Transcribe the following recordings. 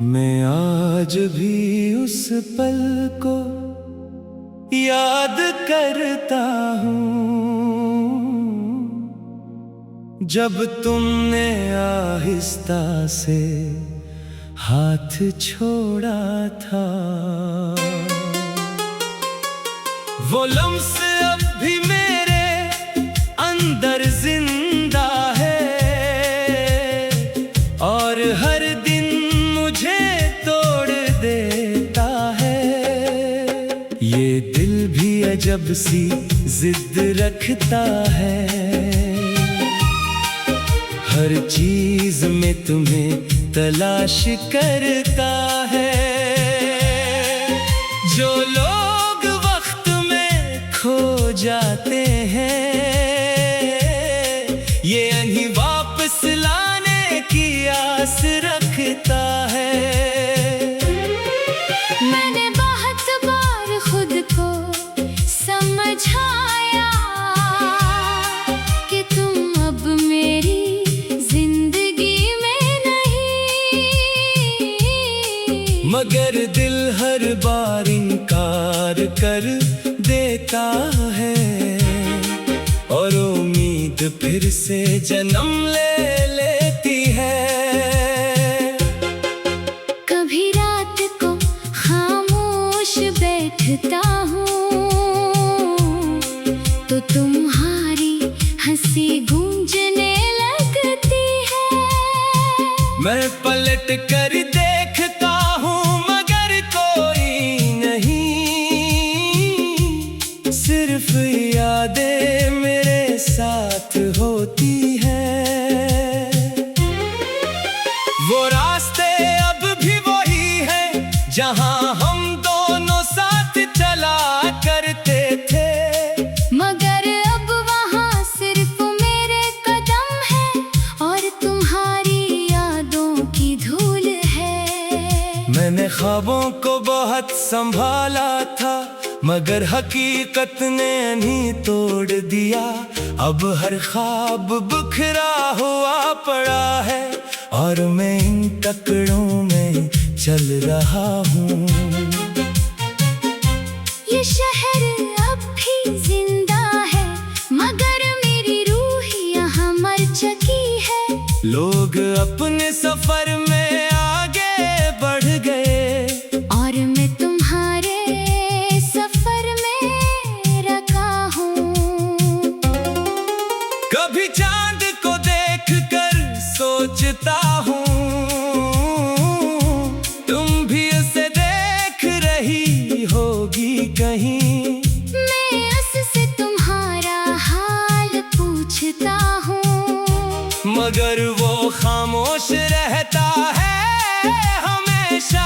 मैं आज भी उस पल को याद करता हूँ जब तुमने आहिस्ता से हाथ छोड़ा था। वो लम्स अब भी मेरे अंदर जिंदा है और हर दिन मुझे तोड़ देता है। ये दिल भी अजब सी जिद रखता है, हर चीज में तुम्हें तलाश करता है। जो लोग वक्त में खो जाते हैं ये नहीं वापस लाने की आस रखता है। मैंने बहुत बार खुद को समझाया कि तुम अब मेरी जिंदगी में नहीं, मगर दिल हर बार इनकार कर देता है और उम्मीद फिर से जन्म ले लेती है। कभी रात को खामोश बैठता हूँ तो तुम्हारी हंसी गूंजने लगती है। मैं पलट कर देखता हूँ मगर कोई नहीं, सिर्फ यादें मेरे साथ होती हैं। वो रास्ते अब भी वही हैं जहाँ हम दोनों साथ चला करते थे, मगर अब वहाँ सिर्फ मेरे कदम है और तुम्हारी यादों की धूल है। मैंने ख्वाबों को बहुत संभाला था मगर हकीकत ने नहीं तोड़ दिया। अब हर ख्वाब बिखरा हुआ पड़ा है और मैं इन टुकड़ों में चल रहा हूँ। ये शहर अब भी जिंदा है मगर मेरी रूह यहाँ मर चुकी है। लोग अपने सफर में आगे बढ़ गए और मैं तुम्हारे सफर में रखा हूँ। कभी चांद को देखकर सोचता हूँ तुम भी उसे देख रही होगी कहीं। मैं उससे तुम्हारा हाल पूछता हूँ मगर वो खामोश रहता है हमेशा।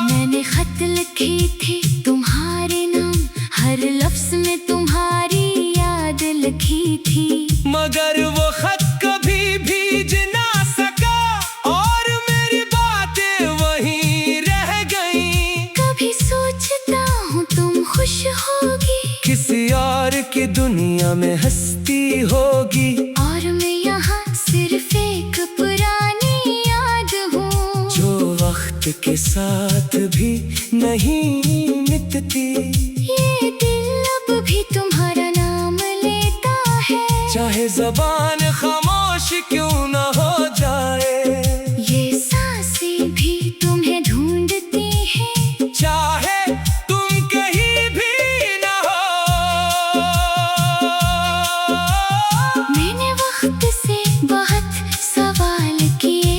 मैंने खत लिखी थी तुम्हारे नाम, हर लफ्ज में तुम्हारी याद लिखी थी, मगर वो खत कभी भीज ना सका और मेरी बातें वहीं रह गईं। कभी सोचता हूँ तुम खुश होगी, किसी और की दुनिया में हंसती होगी और मैं यहाँ सिर्फ एक पुरानी याद हूँ जो वक्त के साथ भी नहीं मिटती। ये दिल अब भी तुम्हारा नाम लेता है, चाहे ज़बान खामोश क्यों न हो जाए, ये सांसें भी तुम्हें ढूंढती हैं, चाहे तुम कहीं भी न हो। मैंने वक्त से बहुत सवाल किए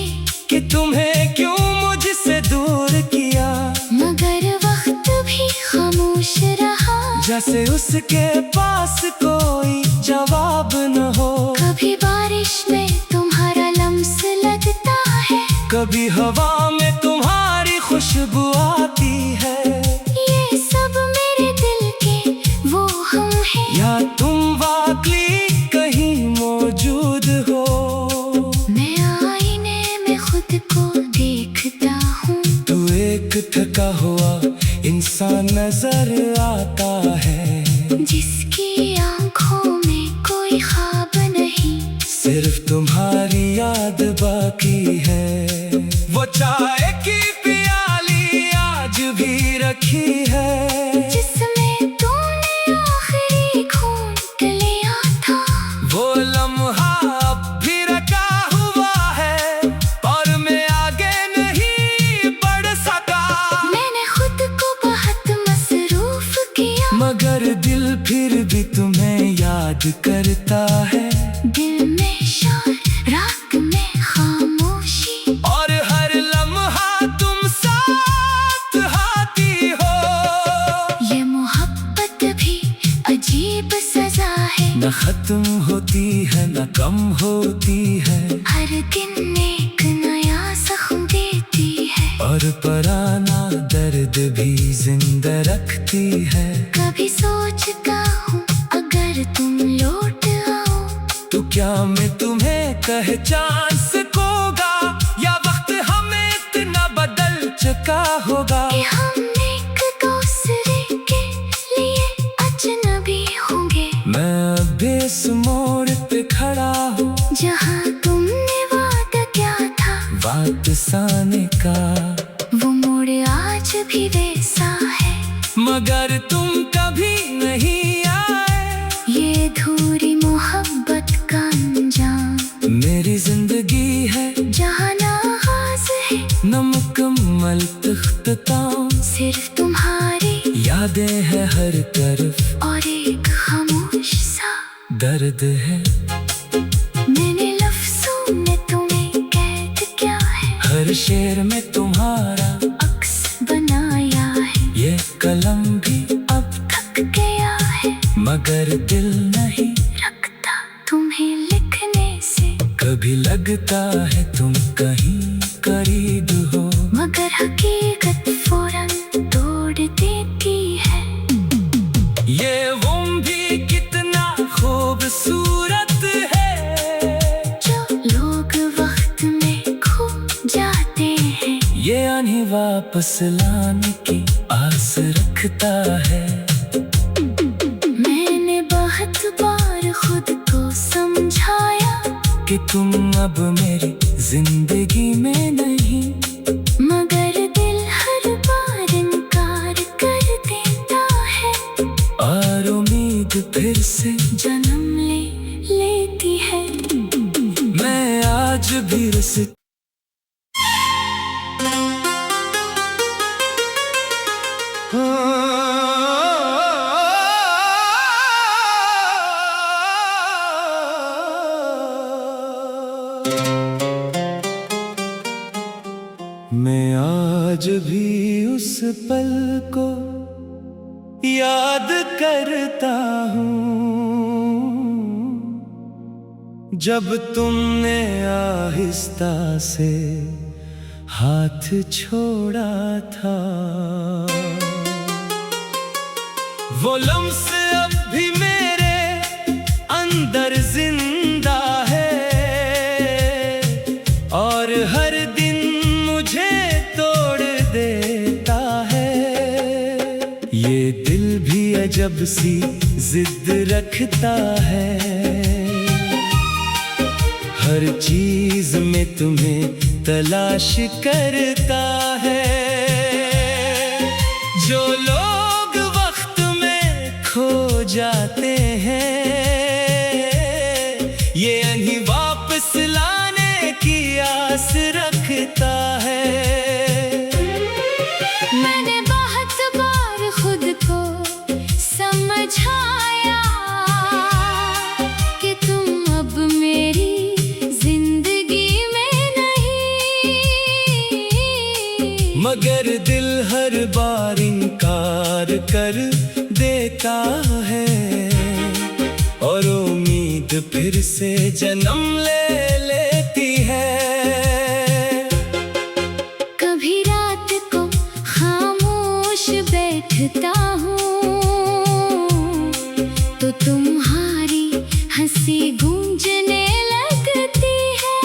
कि तुम्हें क्यों मुझसे दूर किया, मगर वक्त भी खामोश रहा, जैसे उसके पास कोई जवाब न हो। कभी बारिश में तुम्हारा लम्स लगता है, कभी हवा में तुम्हारी खुशबू आती है, ये सब मेरे दिल के वो हम हैं, या तुम वाकई कहीं मौजूद हो। मैं आईने में खुद को देखता हूँ, तू एक थका हुआ इंसान नजर आता है, जिसकी आंखों में कोई ख्वाब नहीं, सिर्फ तुम्हारी याद बाकी है। वो वो चाय की प्याली आज भी रखी है, जिसमें तूने आखिरी घूंट लिया था। वो लम्हा अब भी रखा हुआ है और मैं आगे नहीं बढ़ सका। मैंने खुद को बहुत मसरूफ किया, मगर दिल फिर भी तुम्हें याद करता है। दिल में शोर, रात में खामोशी, और हर लम्हा तुम साथ आती हो। ये मोहब्बत भी अजीब सजा है, न खत्म होती है न कम होती है, हर दिन एक नया जख्म देती है। और पुराना दर्द भी जिंदा रखती है। कभी सोचता हूँ अगर तुम लौट आओ, तो क्या मैं तुम्हें पहचान सकूंगा, या वक्त हमें इतना बदल चुका होगा कि हम एक दूसरे के लिए अजनबी होंगे। मैं अब इस मोड़ पे खड़ा हूँ, जहाँ तुमने वादा किया था, वापस आने का। वो मोड़ आज भी वैसा है, मगर तुम कभी नहीं आए। ये अधूरी मोहब्बत का अंजाम। मेरी जिंदगी है जहाँ ना आगाज़ है, न मुकम्मल इख्तिताम, सिर्फ तुम्हारी यादें हैं हर तरफ और एक खामोश सा दर्द है। मैंने लफ्ज़ों में तुम्हें कैद किया है, हर शेर में तुम्हारा अक्स बनाया है। ये कलम भी अब थक गया है, मगर दिल नहीं रखता तुम्हें लिखने से। कभी लगता है तुम कहीं करीब हो, मगर हकीकत फौरन तोड़ देती है। ये वो भी कितना खूबसूरत है, जो लोग वक्त में खो जाते हैं, ये आने वापस लाने की आस रखता है। मैंने बहुत बार खुद को समझाया कि तुम अब मेरी जिंदगी में नहीं, मगर दिल हर बार इनकार कर देता है। और उम्मीद फिर से जन्म लेती है। मैं आज भी रस मैं आज भी उस पल को याद करता हूँ, जब तुमने आहिस्ता से हाथ छोड़ा था। वो लम्स अब भी मेरे अंदर जिंदा है, और हर दिन मुझे तोड़ देता है। ये दिल भी अजब सी जिद रखता है, हर चीज में तुम्हें तलाश करता है। जो लोग वक्त में खो जाते हैं, ये नहीं वापस लाने की आस रखता है। मैंने बहुत बार खुद को समझाया कि तुम अब मेरी जिंदगी में नहीं, मगर दिल हर बार इनकार कर देता है, और उम्मीद फिर से जन्म ले लेती है। कभी रात को खामोश बैठता हूँ, तो तुम्हारी हंसी गूंजने लगती है।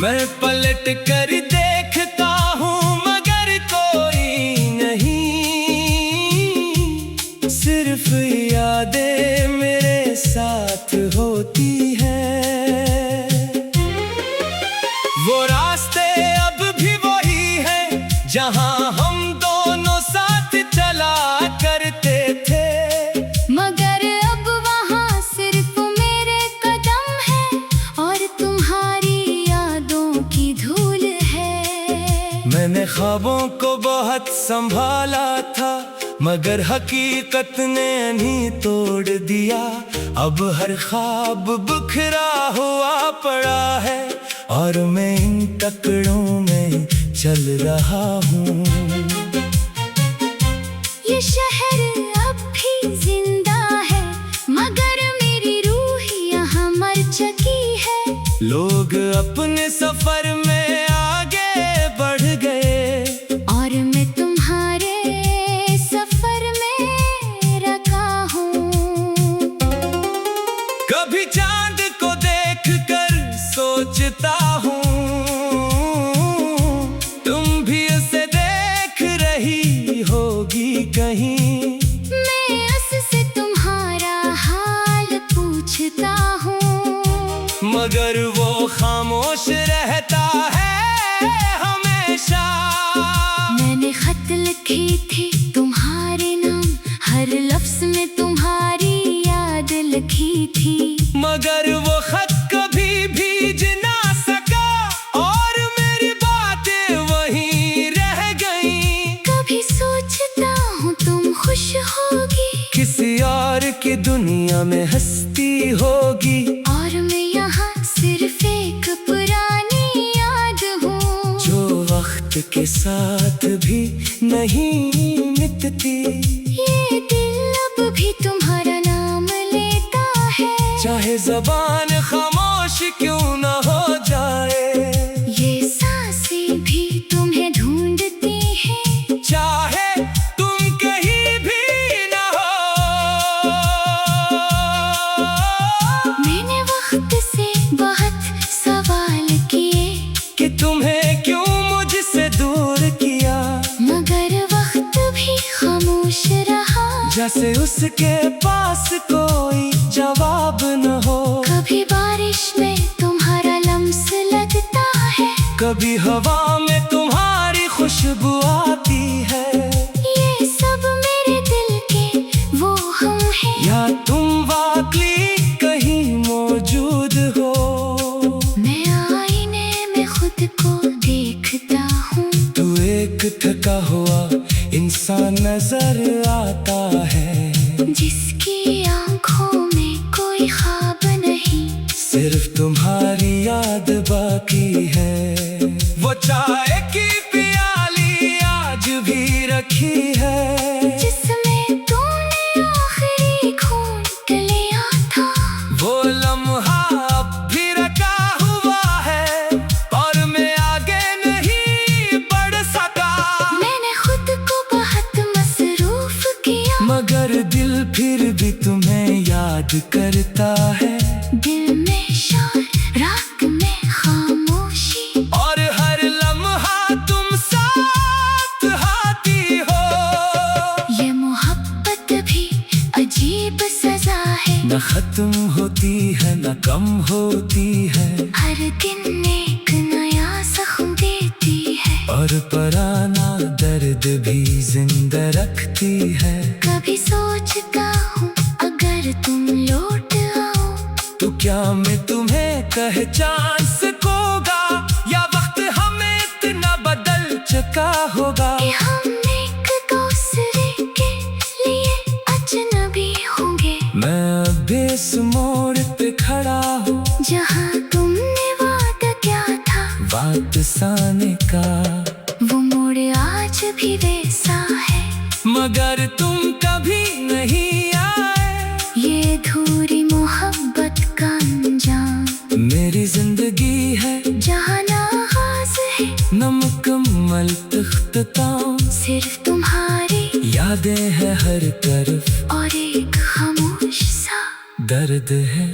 मैं पलट कर देखता हूँ, मगर कोई नहीं, सिर्फ यादें मेरे साथ होती है। वो रास्ते अब जहां हम दोनों साथ चला करते थे। मगर अब वहाँ सिर्फ मेरे कदम है और तुम्हारी यादों की धूल है। मैंने ख्वाबों को बहुत संभाला था, मगर हकीकत ने नहीं तोड़ दिया। अब हर ख्वाब बिखरा हुआ पड़ा है और मैं इन टुकड़ों में चल रहा हूँ। ये शहर अब भी जिंदा है, मगर मेरी रूह यहाँ मर चुकी है। लोग अपने सफर में आगे बढ़ गए और मैं तुम्हारे सफर में रखा हूँ। कभी चांद को देखकर सोचता हूँ, तुम भी उसे देख रही होगी कहीं। मैं उससे तुम्हारा हाल पूछता हूँ, मगर वो खामोश रहता है हमेशा। मैंने खत लिखी थी तुम्हारे नाम, हर लफ्ज में तुम्हारी याद लिखी थी। मगर वो खत कभी भीज ना सका और मेरी बातें वहीं रह गईं। कभी सोचता हूँ तुम खुश होगी, किसी और की दुनिया में हंसती होगी, और मैं यहाँ सिर्फ एक पुरानी याद हूँ जो वक्त के साथ भी नहीं मिटती। ये दिल अब भी तुम्हारा नाम लेता है, चाहे ज़बान खामोश क्यों न हो जाए। ये सांसें भी तुम्हें ढूंढती हैं, चाहे तुम कहीं भी न हो। मैंने वक्त से बहुत सवाल किए कि तुम्हें क्यों मुझसे दूर किया, मगर वक्त भी खामोश रहा। जैसे उसके पास कोई जवाब न हो। कभी बारिश में तुम्हारा लम्स लगता है, कभी हवा में तुम्हारी खुशबू आती है। ये सब मेरे दिल के वो हम हैं, या तुम वाकई कहीं मौजूद हो। मैं आईने में खुद को देखता हूँ, तू एक थका हुआ इंसान नजर आता है, जिसकी आंखों में कोई ख्वाब नहीं, सिर्फ तुम्हारी याद बाकी है। वो चाय की प्याली आज भी रखी है, जिसमें तूने आखिरी घूंट लिया था। वो लम्हा अब भी रखा हुआ है और मैं आगे नहीं बढ़ सका। मैंने खुद को बहुत मसरूफ किया, मगर दिल फिर भी तुम्हें याद करता है। दिल में शोर, रात में खामोशी, और हर लम्हा तुम साथ आती हो। ये मोहब्बत भी अजीब सजा है, न खत्म होती है न कम होती है, हर दिन एक नया जख्म देती है, और पुराना दर्द भी जिंदा रखती है। कभी सोचता हूँ अगर तुम लौट आओ, तो क्या मैं तुम्हें पहचान सकूंगा, या वक्त हमें इतना बदल चुका होगा कि हम एक दूसरे के लिए अजनबी होंगे। मैं अब इस मोड़ पे खड़ा हूँ, जहाँ तुमने वादा किया था, बात साने का वो मोड़ आज भी वैसा है, मगर तुम कभी नहीं आए। ये अधूरी मोहब्बत का अंजाम मेरी जिंदगी है जहाँ ना आगाज़ है, न मुकम्मल इख्तिताम, सिर्फ तुम्हारी यादें हैं हर तरफ और एक खामोश सा दर्द है।